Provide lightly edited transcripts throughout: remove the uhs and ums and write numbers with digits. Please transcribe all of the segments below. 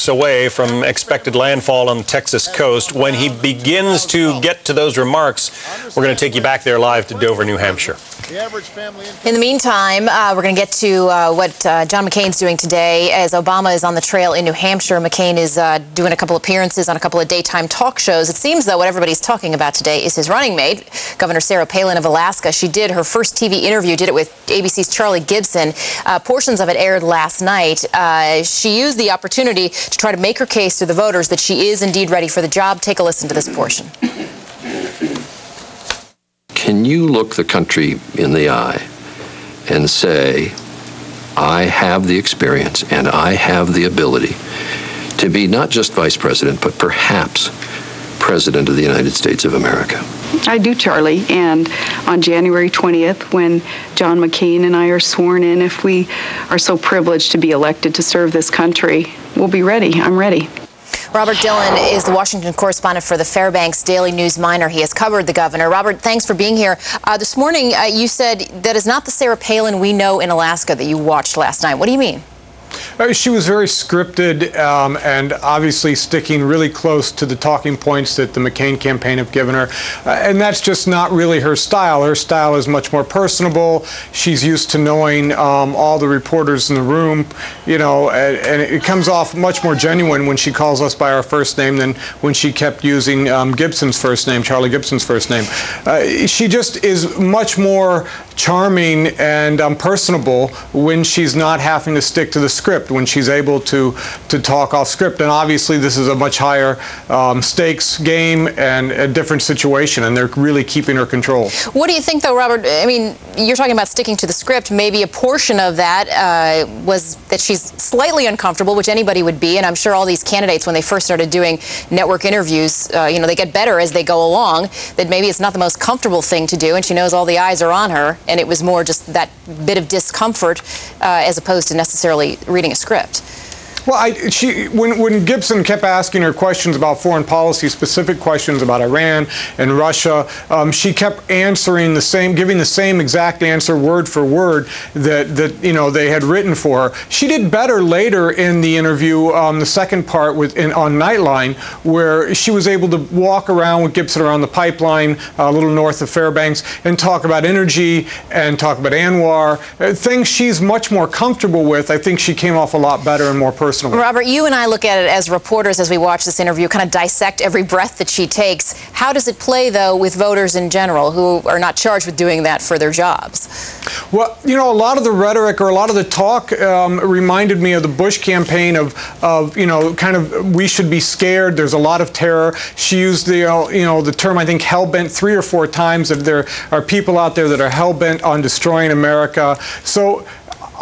minutes away from expected landfall on the Texas coast. When he begins to get to those remarks, we're going to take you back there live to Dover, New Hampshire. In the meantime, we're going to get to what John McCain's doing today. As Obama is on the trail in New Hampshire, McCain is doing a couple appearances on a couple of daytime talk shows. It seems, though, what everybody's talking about today is his running mate, Governor Sarah Palin of Alaska. She did her first TV interview, did it with ABC's Charlie Gibson. Portions of it aired last night. She used the opportunity to try to make her case to the voters that she is indeed ready for the job. Take a listen to this portion. Can you look the country in the eye and say, I have the experience and I have the ability to be not just vice president, but perhaps president of the United States of America? I do, Charlie. And on January 20th, when John McCain and I are sworn in, if we are so privileged to be elected to serve this country, we'll be ready. I'm ready. Robert Dillon is the Washington correspondent for the Fairbanks Daily News Miner. He has covered the governor. Robert, thanks for being here. This morning, you said that is not the Sarah Palin we know in Alaska that you watched last night. What do you mean? She was very scripted and obviously sticking really close to the talking points that the McCain campaign have given her. And that's just not really her style. Her style is much more personable. She's used to knowing all the reporters in the room, you know, and it comes off much more genuine when she calls us by our first name than when she kept using Gibson's first name, Charlie Gibson's first name. She just is much more charming and personable when she's not having to stick to the script, when she's able to talk off script. And obviously this is a much higher stakes game and a different situation, and they're really keeping her control. What do you think, though, Robert? I mean, you're talking about sticking to the script. Maybe a portion of that was that she's slightly uncomfortable, which anybody would be, and I'm sure all these candidates, when they first started doing network interviews, you know, they get better as they go along, that maybe it's not the most comfortable thing to do, and she knows all the eyes are on her, and it was more just that bit of discomfort as opposed to necessarily reading a script. Well, when Gibson kept asking her questions about foreign policy, specific questions about Iran and Russia, she kept answering the same, giving the same exact answer word for word that you know they had written for her. She did better later in the interview, the second part on Nightline, where she was able to walk around with Gibson around the pipeline, a little north of Fairbanks, and talk about energy and talk about Anwar, things she's much more comfortable with. I think she came off a lot better and more personal. Robert, you and I look at it as reporters as we watch this interview, kind of dissect every breath that she takes. How does it play, though, with voters in general who are not charged with doing that for their jobs? Well, you know, a lot of the rhetoric or a lot of the talk reminded me of the Bush campaign of you know, kind of, we should be scared. There's a lot of terror. She used the, you know, the term, I think, hell-bent 3 or 4 times, that there are people out there that are hell-bent on destroying America. So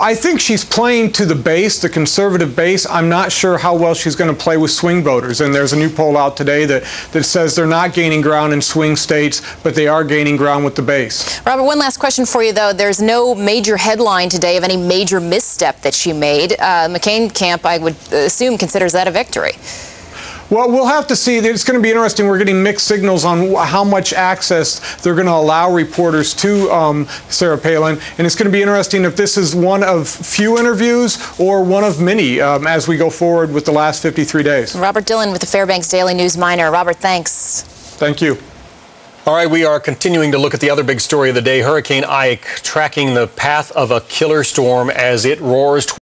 I think she's playing to the base, the conservative base. I'm not sure how well she's going to play with swing voters. And there's a new poll out today that says they're not gaining ground in swing states, but they are gaining ground with the base. Robert, one last question for you, though. There's no major headline today of any major misstep that she made. McCain camp, I would assume, considers that a victory. Well, we'll have to see. It's going to be interesting. We're getting mixed signals on how much access they're going to allow reporters to Sarah Palin. And it's going to be interesting if this is one of few interviews or one of many as we go forward with the last 53 days. Robert Dillon with the Fairbanks Daily News Miner. Robert, thanks. Thank you. All right, we are continuing to look at the other big story of the day, Hurricane Ike tracking the path of a killer storm as it roars